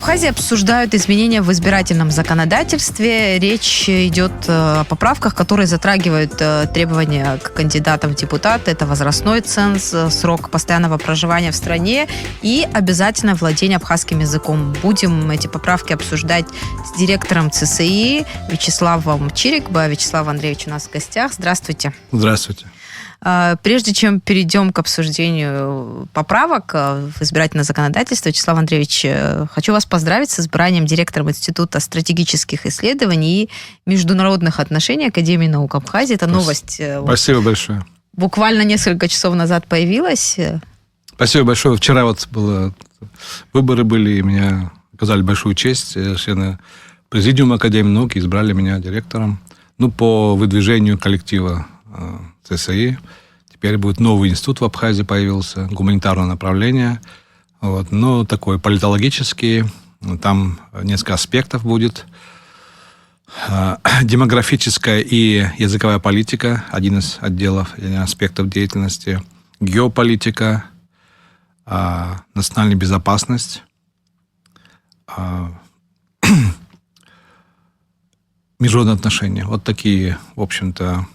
Абхазии обсуждают изменения в избирательном законодательстве. Речь идет о поправках, которые затрагивают требования к кандидатам в депутаты. Это возрастной ценз, срок постоянного проживания в стране и обязательное владение абхазским языком. Будем эти поправки обсуждать с директором ЦСИ Вячеславом Чирикбо. Вячеслав Андреевич у нас в гостях. Здравствуйте. Здравствуйте. Прежде чем перейдем к обсуждению поправок в избирательное законодательство, Вячеслав Андреевич, хочу вас поздравить с избранием директором Института стратегических исследований и международных отношений Академии наук Абхазии. Это новость. Спасибо большое. Буквально несколько часов назад появилась. Спасибо большое. Вчера выборы были, и мне оказали большую честь. Члены Президиума Академии наук избрали меня директором. По выдвижению коллектива ЦСИ. Теперь будет новый институт в Абхазии появился, гуманитарное направление. Такой политологический. Там несколько аспектов будет. Демографическая и языковая политика, один из отделов, аспектов деятельности. Геополитика, национальная безопасность, международные отношения. Такие, в общем-то,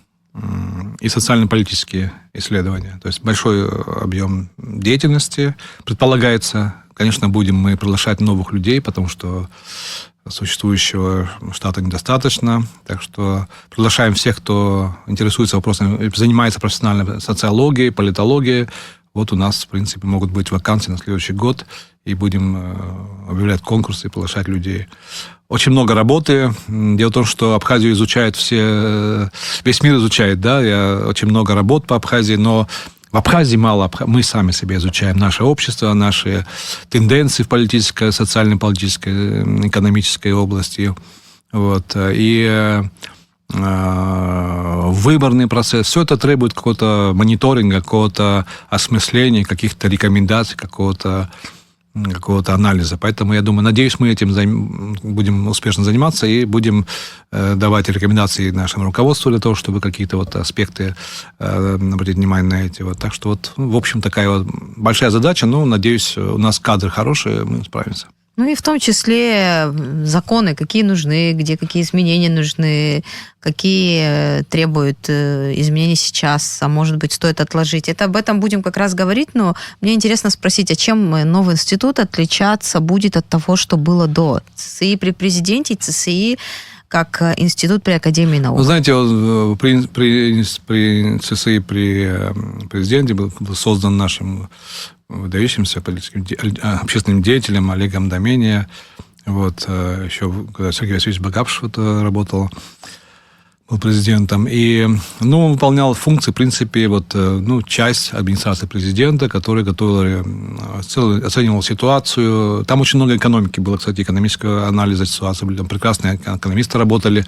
и социально-политические исследования. То есть большой объем деятельности предполагается. Конечно, будем мы приглашать новых людей, потому что существующего штата недостаточно. Так что приглашаем всех, кто интересуется вопросами, занимается профессиональной социологией, политологией. У нас, в принципе, могут быть вакансии на следующий год, и будем объявлять конкурсы и приглашать людей. Очень много работы. Дело в том, что Абхазию изучают весь мир изучает, да, очень много работ по Абхазии, но в Абхазии мало. Мы сами себя изучаем, наше общество, наши тенденции в политической, социально-политической, экономической области. И выборный процесс. Все это требует какого-то мониторинга, какого-то осмысления, каких-то рекомендаций, какого-то анализа. Поэтому, я думаю, надеюсь, мы этим будем успешно заниматься и будем давать рекомендации нашему руководству для того, чтобы какие-то аспекты обратить внимание на эти. Так что, в общем, такая большая задача. Надеюсь, у нас кадры хорошие, мы справимся. И в том числе законы, какие нужны, где какие изменения нужны, какие требуют изменений сейчас, а может быть, стоит отложить. Об этом будем как раз говорить, но мне интересно спросить, а чем новый институт отличаться будет от того, что было до ЦСИ при президенте и ЦСИ как институт при Академии наук? Вы знаете, при ЦСИ, при президенте был создан нашим выдающимся общественным деятелем Олегом Домения. Еще когда Сергей Васильевич Багапшев работал, был президентом. И он выполнял функции, в принципе, часть администрации президента, который оценивал ситуацию. Там очень много экономики было, кстати, экономического анализа ситуации. Там прекрасные экономисты работали.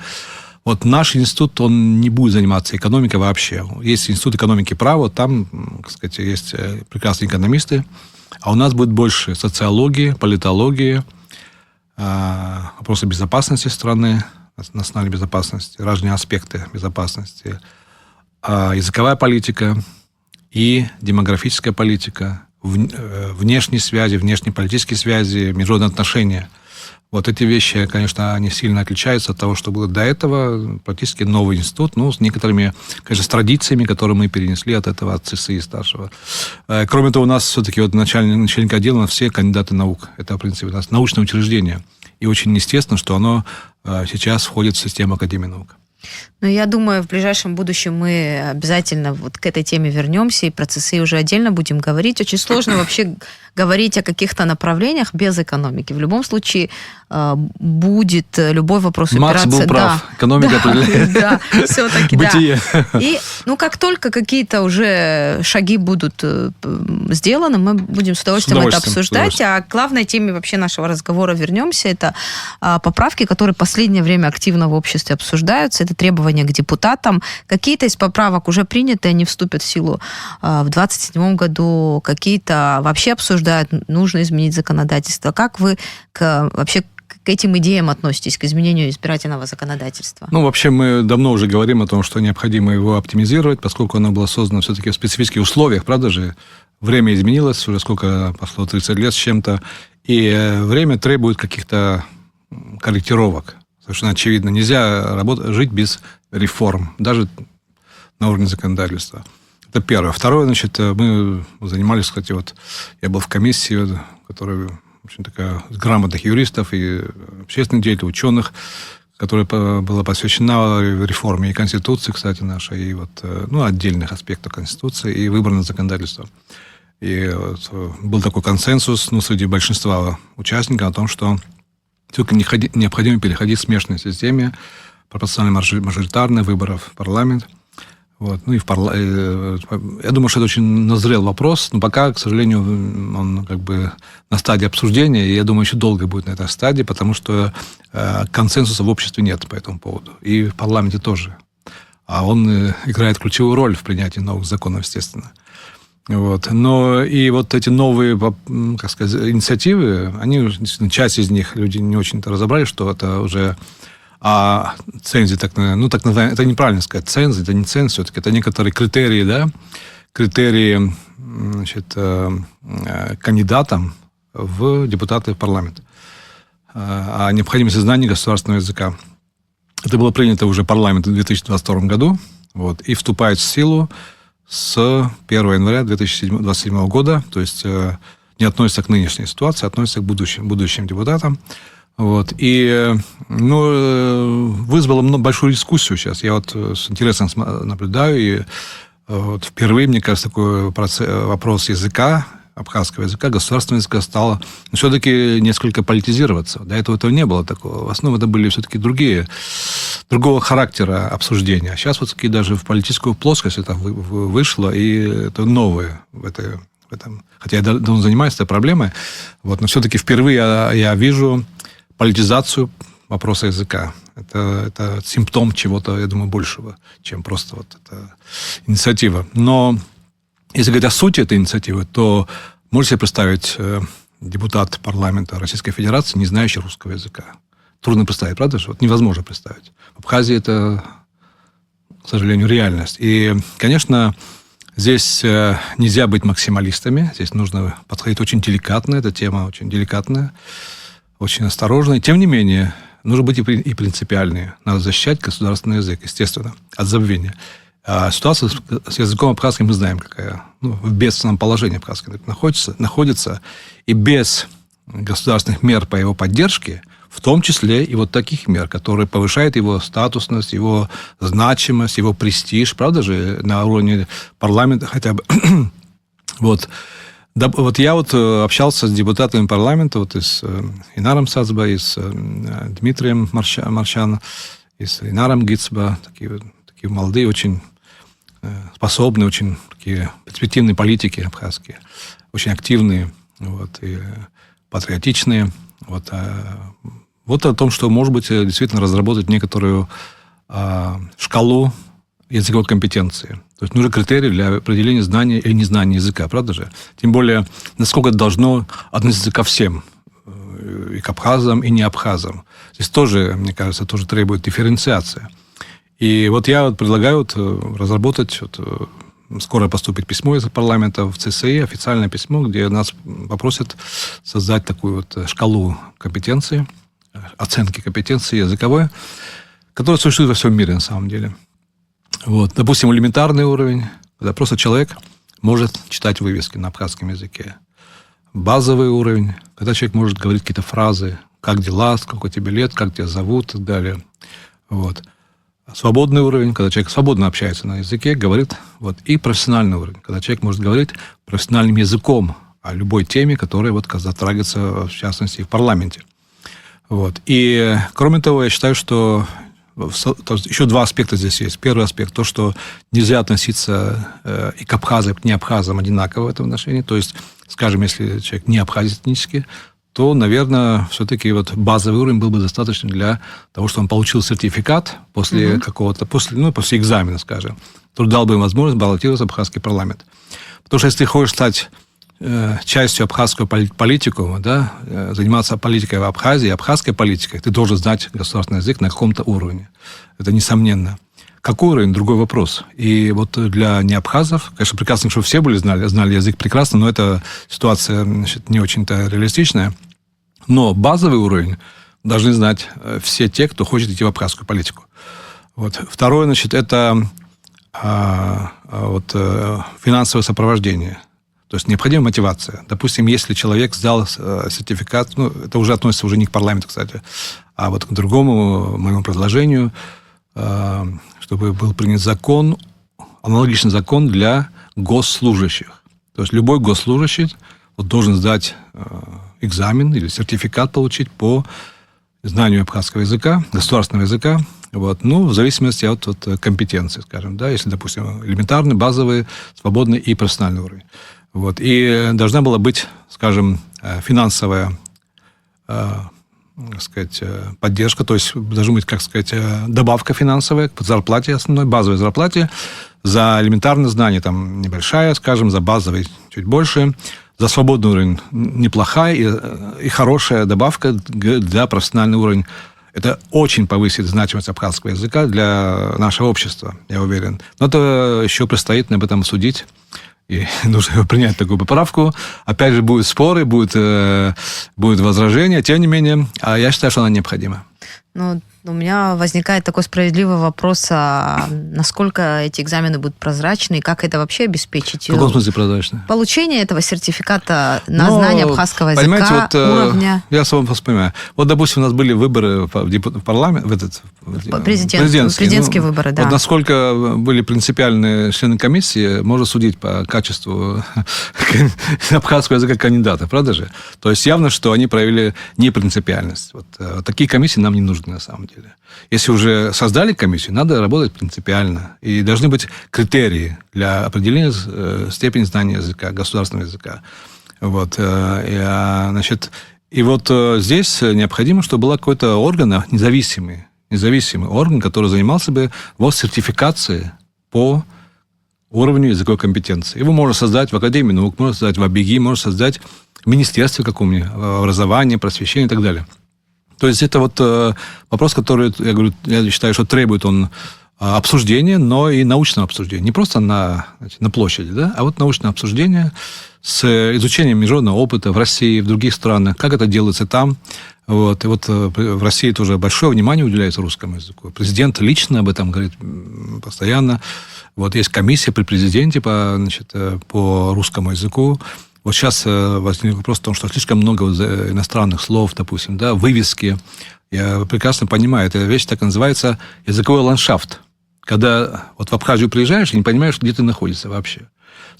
Наш институт, он не будет заниматься экономикой вообще. Есть институт экономики и права, там, есть прекрасные экономисты, а у нас будет больше социологии, политологии, вопросы безопасности страны, национальной безопасности, разные аспекты безопасности, языковая политика и демографическая политика, внешние связи, внешнеполитические связи, международные отношения. Эти вещи, конечно, они сильно отличаются от того, что было до этого. Практически новый институт, с некоторыми, конечно, с традициями, которые мы перенесли от ЦСИ старшего. Кроме того, у нас все-таки начальник отдела, у нас все кандидаты наук. Это, в принципе, у нас научное учреждение. И очень естественно, что оно сейчас входит в систему Академии наук. Я думаю, в ближайшем будущем мы обязательно к этой теме вернемся, и про ЦСИ уже отдельно будем говорить. Очень сложно вообще говорить о каких-то направлениях без экономики. В любом случае будет любой вопрос упираться... Маркс был прав. Да. Экономика определяет. Да, все-таки, бытие. Да. И, как только какие-то уже шаги будут сделаны, мы будем с удовольствием это обсуждать. А к главной теме вообще нашего разговора вернемся. Это поправки, которые в последнее время активно в обществе обсуждаются. Это требования к депутатам. Какие-то из поправок уже приняты, они вступят в силу в 2027 году. Какие-то вообще обсуждают, нужно изменить законодательство. Как вы вообще к этим идеям относитесь, к изменению избирательного законодательства? Вообще мы давно уже говорим о том, что необходимо его оптимизировать, поскольку оно было создано все-таки в специфических условиях, правда же? время изменилось, уже сколько прошло, 30 лет с чем-то, и время требует каких-то корректировок. Совершенно очевидно. Нельзя жить без реформ, даже на уровне законодательства. Это первое. Второе, значит, мы занимались, кстати, я был в комиссии, которая, в общем, такая, грамотных юристов и общественных деятелей, ученых, которая была посвящена реформе и Конституции, кстати, нашей, и отдельных аспектов Конституции, и выборного законодательства. И был такой консенсус среди большинства участников о том, что только необходимо переходить к смешанной системе пропорционально-мажоритарной выборов в парламент. Я думаю, что это очень назрел вопрос, но пока, к сожалению, он на стадии обсуждения, и я думаю, еще долго будет на этой стадии, потому что консенсуса в обществе нет по этому поводу. И в парламенте тоже. А он играет ключевую роль в принятии новых законов, естественно. Но и эти новые, как сказать, инициативы, они, действительно, часть из них люди не очень-то разобрали, что это уже цензии, так называемые, это неправильно сказать, цензии, это не цензии, все-таки это некоторые критерии, да, критерии, значит, кандидатам в депутаты в парламент о необходимости знания государственного языка. Это было принято уже парламентом в 2022 году, и вступает в силу с 1 января 2027 года, то есть не относится к нынешней ситуации, относится к будущим депутатам. И вызвало большую дискуссию сейчас. Я с интересом наблюдаю, и впервые, мне кажется, такой вопрос языка, абхазского языка, государственного языка стал все-таки несколько политизироваться. До этого не было такого. В основном это были все-таки другого характера обсуждения. А сейчас даже в политическую плоскость это вышло, и это новое в этом. Хотя я давно занимаюсь этой проблемой, но все-таки впервые я вижу политизацию вопроса языка. Это симптом чего-то, я думаю, большего, чем просто эта инициатива. Но если говорить о сути этой инициативы, то можете себе представить депутат парламента Российской Федерации, не знающий русского языка. Трудно представить, правда же? Невозможно представить. В Абхазии это, к сожалению, реальность. И, конечно, здесь нельзя быть максималистами. Здесь нужно подходить очень деликатно. Эта тема очень деликатная, очень осторожная. Тем не менее, нужно быть и принципиальные. Надо защищать государственный язык, естественно, от забвения. А ситуация с языком абхазским мы знаем, какая. В бедственном положении абхазский находится. И без государственных мер по его поддержке, в том числе и таких мер, которые повышают его статусность, его значимость, его престиж, правда же, на уровне парламента хотя бы. Я общался с депутатами парламента, с Инаром Сацба, и с Дмитрием Марчаном, и с Инаром Гицба, такие молодые, очень способные, очень такие перспективные политики абхазские, очень активные, и патриотичные. О том, что, может быть, действительно разработать некоторую шкалу языковой компетенции. То есть нужны критерии для определения знания или незнания языка, правда же? Тем более, насколько это должно относиться ко всем, и к абхазам, и не абхазам. Здесь тоже, мне кажется, требует дифференциации. И я предлагаю разработать, скоро поступит письмо из парламента в ЦСИ, официальное письмо, где нас попросят создать такую шкалу компетенции, оценки компетенции языковой, которая существует во всем мире на самом деле. Допустим, элементарный уровень, когда просто человек может читать вывески на абхазском языке. Базовый уровень, когда человек может говорить какие-то фразы, как дела, сколько тебе лет, как тебя зовут и так далее. Свободный уровень, когда человек свободно общается на языке, говорит. И профессиональный уровень, когда человек может говорить профессиональным языком о любой теме, которая затрагивается, в частности, в парламенте. И, кроме того, я считаю, что еще два аспекта здесь есть. Первый аспект, то, что нельзя относиться и к абхазам, и к неабхазам одинаково в этом отношении. То есть, скажем, если человек не абхаз этнически, то, наверное, все-таки базовый уровень был бы достаточно для того, чтобы он получил сертификат после после экзамена, скажем, то дал бы им возможность баллотироваться в абхазский парламент. Потому что если ты хочешь стать частью абхазского политикума, заниматься политикой в Абхазии, абхазской политикой, ты должен знать государственный язык на каком-то уровне. Это несомненно. Какой уровень? Другой вопрос. И вот для неабхазов, конечно, прекрасно, что все знали язык прекрасно, но эта ситуация, значит, не очень-то реалистичная. Но базовый уровень должны знать все те, кто хочет идти в абхазскую политику. Вот. Второе, значит, это финансовое сопровождение. То есть необходима мотивация. Допустим, если человек сдал сертификат, это уже относится уже не к парламенту, кстати, а вот к другому моему предложению, чтобы был принят закон, аналогичный закон для госслужащих. То есть любой госслужащий должен сдать экзамен или сертификат получить по знанию абхазского языка, государственного языка, в зависимости от компетенции, скажем, да, если, допустим, элементарный, базовый, свободный и профессиональный уровень. И должна была быть, скажем, финансовая, поддержка, то есть должна быть, добавка финансовая к зарплате основной, базовой зарплате, за элементарное знание, там, небольшая, скажем, за базовый чуть больше, за свободный уровень неплохая и хорошая добавка для профессионального уровня. Это очень повысит значимость абхазского языка для нашего общества, я уверен. Но это еще предстоит об этом судить. И нужно принять такую поправку. Опять же, будут споры, будут возражения. Тем не менее, я считаю, что она необходима. У меня возникает такой справедливый вопрос, насколько эти экзамены будут прозрачны, и как это вообще обеспечить? В каком смысле прозрачно? Получение этого сертификата на знание абхазского языка, уровня. Я с вами понимаю. Допустим, у нас были выборы в парламент, президентские выборы, да. Насколько были принципиальные члены комиссии, можно судить по качеству абхазского языка кандидата, правда же? То есть явно, что они проявили непринципиальность. Такие комиссии нам не нужны на самом деле. Если уже создали комиссию, надо работать принципиально. И должны быть критерии для определения степени знания языка, государственного языка. Здесь необходимо, чтобы был какой-то орган, независимый орган, который занимался бы сертификацией по уровню языковой компетенции. Его можно создать в Академии наук, можно создать в АБГИ, можно создать в Министерстве каком-нибудь, образования, просвещения и так далее. То есть это вопрос, который, я считаю, что требует он обсуждения, но и научного обсуждения. Не просто на площади, да, а научное обсуждение с изучением международного опыта в России, в других странах, как это делается там. В России тоже большое внимание уделяется русскому языку. Президент лично об этом говорит постоянно. Есть комиссия при президенте по русскому языку. Сейчас возник вопрос в том, что слишком много иностранных слов, допустим, да, вывески. Я прекрасно понимаю, эта вещь так называется языковой ландшафт. Когда в Абхазию приезжаешь и не понимаешь, где ты находишься вообще.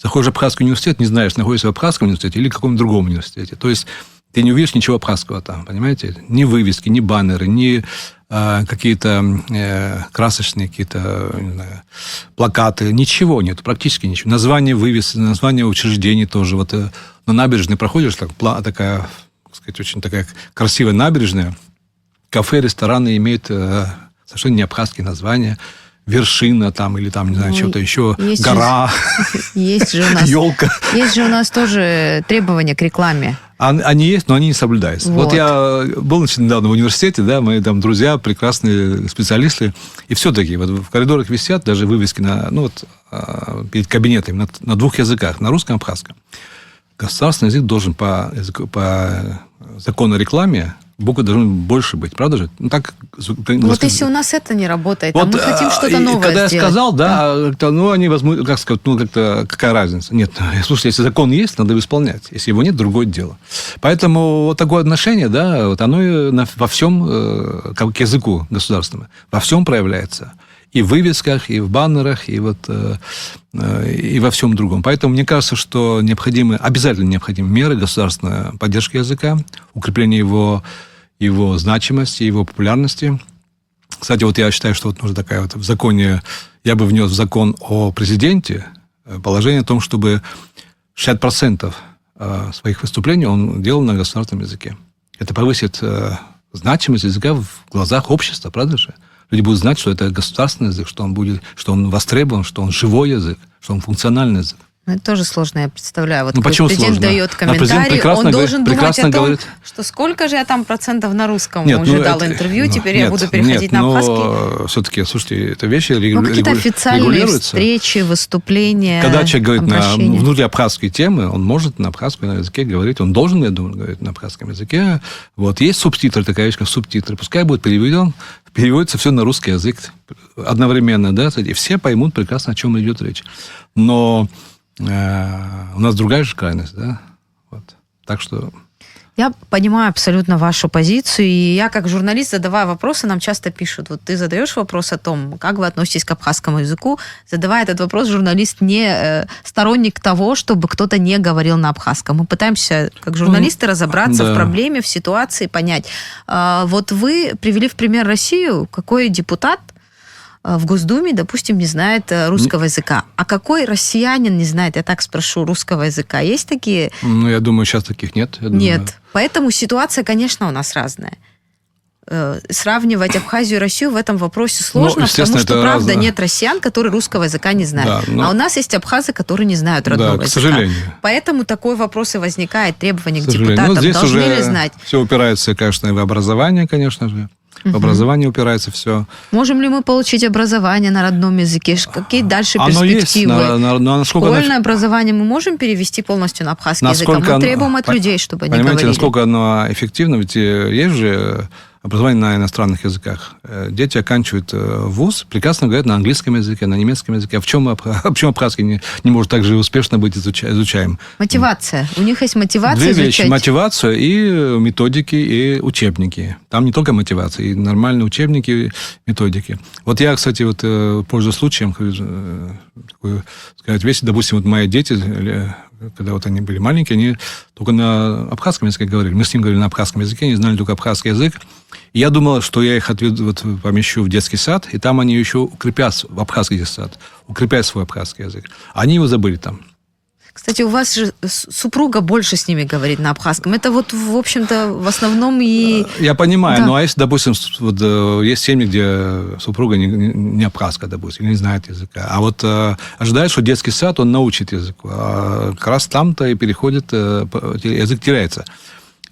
Заходишь в Абхазский университет, не знаешь, находишься в Абхазском университете или в каком-то другом университете. То есть ты не увидишь ничего абхазского там, понимаете? Ни вывески, ни баннеры, ни какие-то красочные плакаты. Ничего нет, практически ничего. Название вывесок, название учреждений тоже. На набережной проходишь, такая, очень такая красивая набережная. Кафе, рестораны имеют совершенно не абхазские названия. Вершина там, или там, не знаю, что-то еще, гора, елка. Есть же у нас тоже требования к рекламе. Они есть, но они не соблюдаются. Я был недавно в университете, да, мы там друзья, прекрасные специалисты, и все-таки в коридорах висят даже вывески перед кабинетами на двух языках, на русском и абхазском. Государственный язык должен по закону о рекламе, буквы должны больше быть, правда же? Если у нас это не работает, мы хотим что-то новое когда сделать. Я сказал, они возьмут, какая разница? Нет, слушайте, если закон есть, надо его исполнять. Если его нет, другое дело. Поэтому такое отношение, оно во всем, как к языку государственному, во всем проявляется. И в вывесках, и в баннерах, и во всем другом. Поэтому мне кажется, что обязательно необходимы меры государственной поддержки языка, укрепление его значимости, его популярности. Кстати, я считаю, что нужна такая в законе, я бы внес в закон о президенте положение о том, чтобы 60% своих выступлений он делал на государственном языке. Это повысит значимость языка в глазах общества, правда же? Люди будут знать, что это государственный язык, что он востребован, что он живой язык, что он функциональный язык. Это тоже сложно, я представляю. Вот почему президент сложно? дает комментарий, он должен думать о том, что сколько же я там процентов на русском уже дал интервью, теперь я буду переходить на абхазский. Но все-таки, слушайте, это вещи какие-то официальные встречи, выступления, когда человек говорит внутри абхазской темы, он может на абхазском языке говорить, он должен, я думаю, говорить на абхазском языке. Вот есть субтитры, такая вещь, как субтитры. Пускай будет переведен, переводится все на русский язык одновременно, да, и все поймут прекрасно, о чем идет речь. Но у нас другая же крайность, да, вот. Так что... Я понимаю абсолютно вашу позицию, и я как журналист, задавая вопросы, нам часто пишут, вот ты задаешь вопрос о том, как вы относитесь к абхазскому языку, задавая этот вопрос, журналист не сторонник того, чтобы кто-то не говорил на абхазском. Мы пытаемся, как журналисты, разобраться в проблеме, в ситуации, понять. Вот вы привели в пример Россию, какой депутат в Госдуме, допустим, не знает русского языка. А какой россиянин не знает, я так спрошу, русского языка? Есть такие? Ну, я думаю, сейчас таких нет. Нет. Поэтому ситуация, конечно, у нас разная. Сравнивать Абхазию и Россию в этом вопросе сложно, потому что, правда, нет россиян, которые русского языка не знают. Да, а у нас есть абхазы, которые не знают родного языка. К сожалению. Поэтому такой вопрос и возникает, требования к депутатам. Здесь должны уже ли знать? Все упирается, конечно, и в образование, конечно же. В образование упирается все. Можем ли мы получить образование на родном языке? Какие дальше перспективы? Оно есть. Школьное образование мы можем перевести полностью на абхазский язык? Мы требуем от людей, чтобы они говорили. Понимаете, насколько оно эффективно? Ведь есть же образование на иностранных языках. Дети оканчивают вуз, прекрасно говорят на английском языке, на немецком языке. А в чем абхазский не может так же успешно быть изучаем? Мотивация. У них есть мотивация Две изучать. вещи. Мотивация и методики, и учебники. Там не только мотивация, и нормальные учебники, и методики. Вот я, кстати, пользуясь случаем, сказать, вещи, допустим, мои дети, когда они были маленькие, они только на абхазском языке говорили. Мы с ним говорили на абхазском языке, они знали только абхазский язык. И я думал, что я их помещу в детский сад, и там они еще укрепят в абхазский сад, укрепят свой абхазский язык. Они его забыли там. Кстати, у вас же супруга больше с ними говорит на абхазском. Это в общем-то, в основном и... Я понимаю, да. Но если, допустим, есть семьи, где супруга не абхазка, допустим, или не знает языка, а ожидает, что детский сад, он научит языку, а как раз там-то и переходит, язык теряется.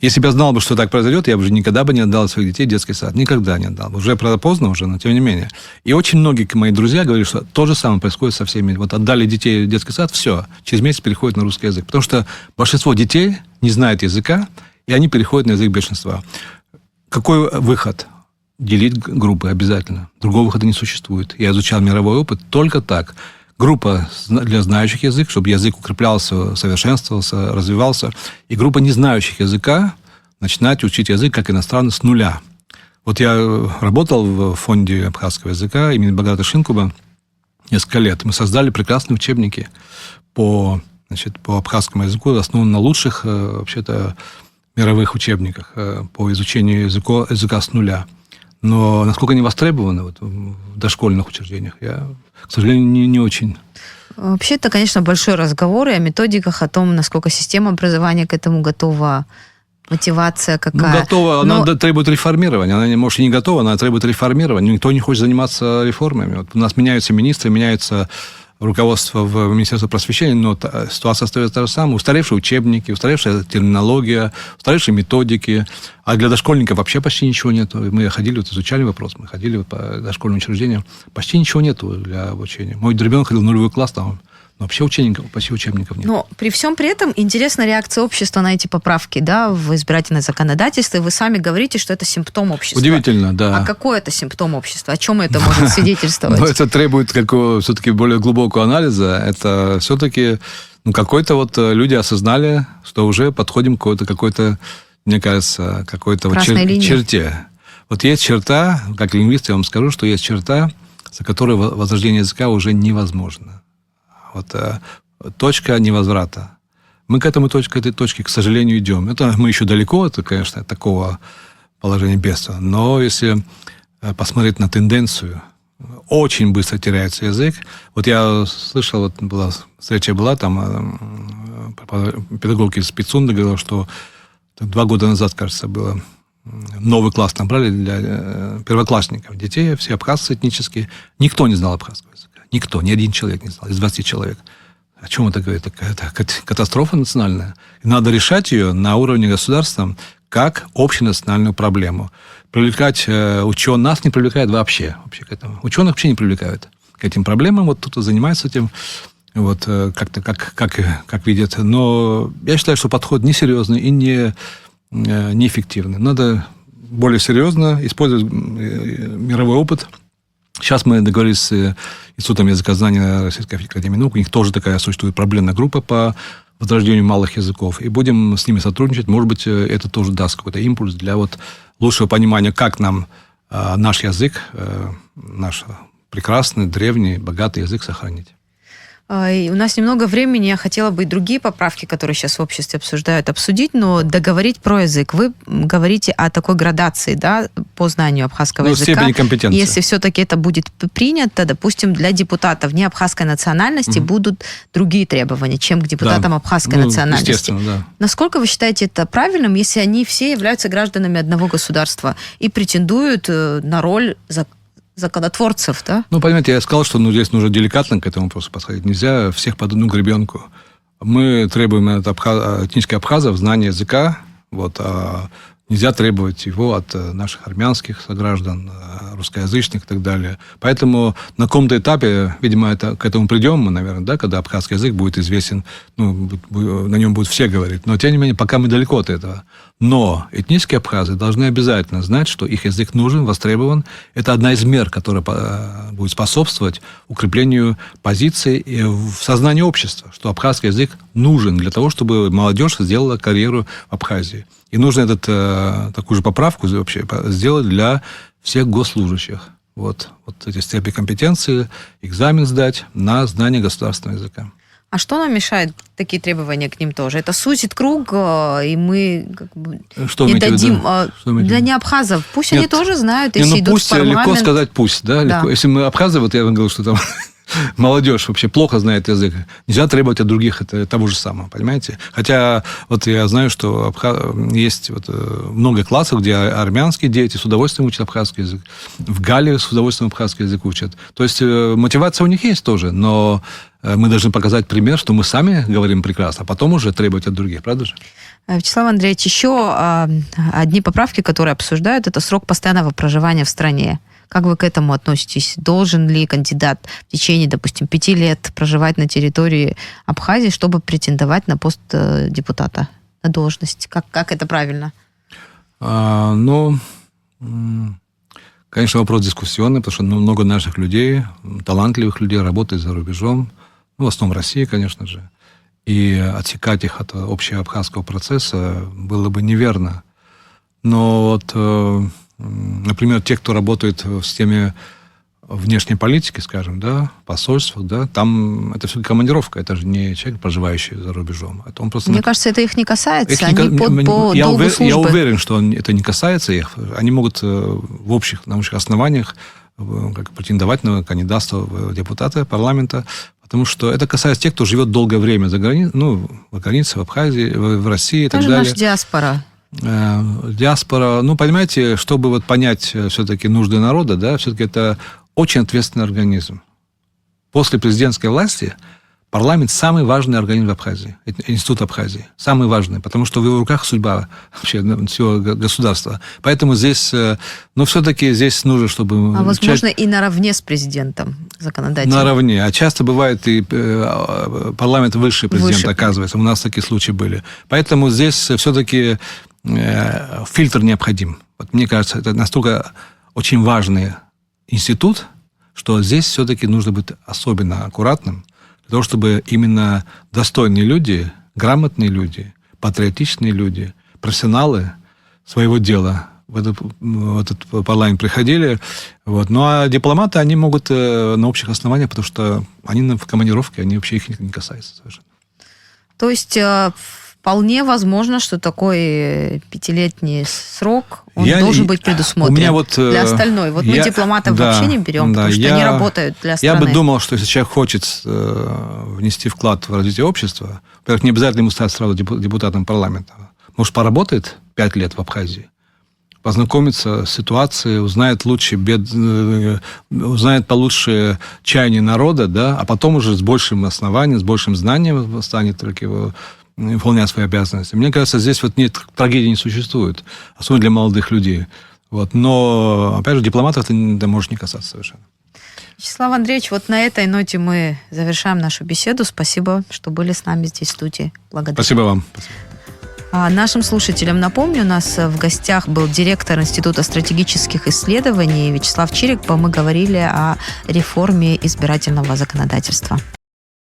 Если бы я знал, что так произойдет, я бы уже никогда бы не отдал своих детей в детский сад. Никогда не отдал. Уже поздно уже, но тем не менее. И очень многие мои друзья говорили, что то же самое происходит со всеми. Отдали детей в детский сад, все. Через месяц переходят на русский язык. Потому что большинство детей не знает языка, и они переходят на язык большинства. Какой выход? Делить группы обязательно. Другого выхода не существует. Я изучал мировой опыт только так. Группа для знающих язык, чтобы язык укреплялся, совершенствовался, развивался. И группа не знающих языка начинать учить язык как иностранный с нуля. Вот я работал в фонде абхазского языка имени Баграта Шинкуба несколько лет. Мы создали прекрасные учебники по абхазскому языку, основанные на лучших вообще-то мировых учебниках по изучению языка с нуля. Но насколько они востребованы в дошкольных учреждениях, я, к сожалению, не очень. Вообще, это, конечно, большой разговор и о методиках, о том, насколько система образования к этому готова, мотивация какая. Готова, она требует реформирования. Она, может, и не готова, она требует реформирования. Никто не хочет заниматься реформами. У нас меняются министры, меняются руководство в Министерстве просвещения, но ситуация остается та же самая. Устаревшие учебники, устаревшая терминология, устаревшие методики. А для дошкольников вообще почти ничего нет. Мы ходили, изучали вопрос, мы ходили по дошкольным учреждениям. Почти ничего нету для обучения. Мой ребенок ходил в нулевой класс, там вообще почти учебников нет. Но при всем при этом интересна реакция общества на эти поправки, да, в избирательное законодательство. И вы сами говорите, что это симптом общества. Удивительно, да. А какой это симптом общества? О чем это может свидетельствовать? Это требует все-таки более глубокого анализа. Это все-таки какой-то люди осознали, что уже подходим к какой-то, мне кажется, какой-то черте. Вот есть черта, как лингвист я вам скажу, что есть черта, за которой возрождение языка уже невозможно. Точка невозврата. Мы к этой точке, к сожалению, идем. Это мы еще далеко, это, конечно, от такого положения бедствия. Но если посмотреть на тенденцию, очень быстро теряется язык. Вот я слышал, встреча была, там педагог из Пицунда говорил, что 2 года назад, кажется, было, новый класс набрали для первоклассников, детей, все абхазцы этнические. Никто не знал абхазского языка. Никто, ни один человек не знал, из 20 человек. о чем это говорит? Это катастрофа национальная. И надо решать ее на уровне государства как общенациональную проблему. Привлекать ученых нас не привлекает вообще к этому. Ученых вообще не привлекают к этим проблемам. Вот кто-то занимается этим, вот как-то как видят. Но я считаю, что подход несерьезный и неэффективный. Надо более серьезно использовать мировой опыт. Сейчас мы договорились с Институтом языкознания Российской академии наук. У них тоже такая существует проблемная группа по возрождению малых языков. И будем с ними сотрудничать. Может быть, это тоже даст какой-то импульс для вот лучшего понимания, как нам наш язык, наш прекрасный, древний, богатый язык сохранить. И у нас немного времени, я хотела бы и другие поправки, которые сейчас в обществе обсуждают, обсудить, но договорить про язык. Вы говорите о такой градации, да, по знанию абхазского языка. Степени компетенции. Если все-таки это будет принято, допустим, для депутатов не абхазской национальности будут другие требования, чем к депутатам абхазской национальности. Естественно, да. Насколько вы считаете это правильным, если они все являются гражданами одного государства и претендуют на роль законотворцев, да? Ну, понимаете, я сказал, что здесь нужно деликатно к этому вопросу подходить. Нельзя всех под одну гребенку. Мы требуем от этнических абхазов знания языка, вот, а нельзя требовать его от наших армянских сограждан, русскоязычных и так далее. Поэтому на каком-то этапе, видимо, к этому придем мы, наверное, да, когда абхазский язык будет известен, на нем будут все говорить. Но, тем не менее, пока мы далеко от этого. Но этнические абхазы должны обязательно знать, что их язык нужен, востребован. Это одна из мер, которая будет способствовать укреплению позиций в сознании общества, что абхазский язык нужен для того, чтобы молодежь сделала карьеру в Абхазии. И нужно такую же поправку вообще сделать для всех госслужащих. Вот эти степени компетенции, экзамен сдать на знание государственного языка. А что нам мешает такие требования к ним тоже? Это сузит круг, и мы не дадим для неабхазов. Пусть они тоже знают, если идут в парламент. Легко сказать пусть, да? Легко. Если мы абхазы, вот я вам говорил, что там молодежь вообще плохо знает язык. Нельзя требовать от других того же самого, понимаете? Хотя вот я знаю, что есть много классов, где армянские дети с удовольствием учат абхазский язык. В Галлии с удовольствием абхазский язык учат. То есть мотивация у них есть тоже, но мы должны показать пример, что мы сами говорим прекрасно, а потом уже требовать от других, правда же? Вячеслав Андреевич, еще одни поправки, которые обсуждают, это срок постоянного проживания в стране. Как вы к этому относитесь? Должен ли кандидат в течение, допустим, 5 лет проживать на территории Абхазии, чтобы претендовать на пост депутата, на должность? Как это правильно? Конечно, вопрос дискуссионный, потому что много наших людей, талантливых людей работает за рубежом, в основном в России, конечно же. И отсекать их от общего абхазского процесса было бы неверно. Но например, те, кто работает в системе внешней политики, скажем, да, посольствах, да, там это все командировка, это же не человек, проживающий за рубежом. Это он просто... Мне кажется, это их не касается, они по долгу службы. Я уверен, что это не касается их. Они могут в общих научных основаниях претендовать на кандидатство в депутаты парламента, потому что это касается тех, кто живет долгое время за границей, в границе, в Абхазии, в России и так далее. Это же наша диаспора. Диаспора, понимаете, чтобы понять все-таки нужды народа, да, все-таки это очень ответственный организм. После президентской власти парламент самый важный организм в Абхазии, Институт Абхазии, самый важный, потому что в его руках судьба вообще всего государства. Поэтому здесь, все-таки здесь нужно, чтобы... возможно, и наравне с президентом законодательно. Наравне. А часто бывает и парламент выше президента, оказывается. У нас такие случаи были. Поэтому здесь все-таки фильтр необходим. Мне кажется, это настолько очень важный институт, что здесь все-таки нужно быть особенно аккуратным, для того, чтобы именно достойные люди, грамотные люди, патриотичные люди, профессионалы своего дела в этот парламент приходили. Ну, а дипломаты, они могут на общих основаниях, потому что они в командировке, они вообще их не касаются совершенно. То есть вполне возможно, что такой 5-летний срок, он должен быть предусмотрен для остальной. Мы дипломатов вообще не берем, потому что они работают для страны. Я бы думал, что если человек хочет внести вклад в развитие общества, во-первых, не обязательно ему стать сразу депутатом парламента. Может, поработает 5 лет в Абхазии, познакомится с ситуацией, узнает узнает получше чаяние народа, да, а потом уже с большим основанием, с большим знанием станет выполнять свои обязанности. Мне кажется, здесь вот нет, трагедии не существует, особенно для молодых людей. Вот. Но, опять же, дипломатов это может не касаться совершенно. Вячеслав Андреевич, вот на этой ноте мы завершаем нашу беседу. Спасибо, что были с нами здесь в студии. Благодарю. Спасибо вам. Спасибо. Нашим слушателям напомню, у нас в гостях был директор Института стратегических исследований Вячеслав Чирик. Мы говорили о реформе избирательного законодательства.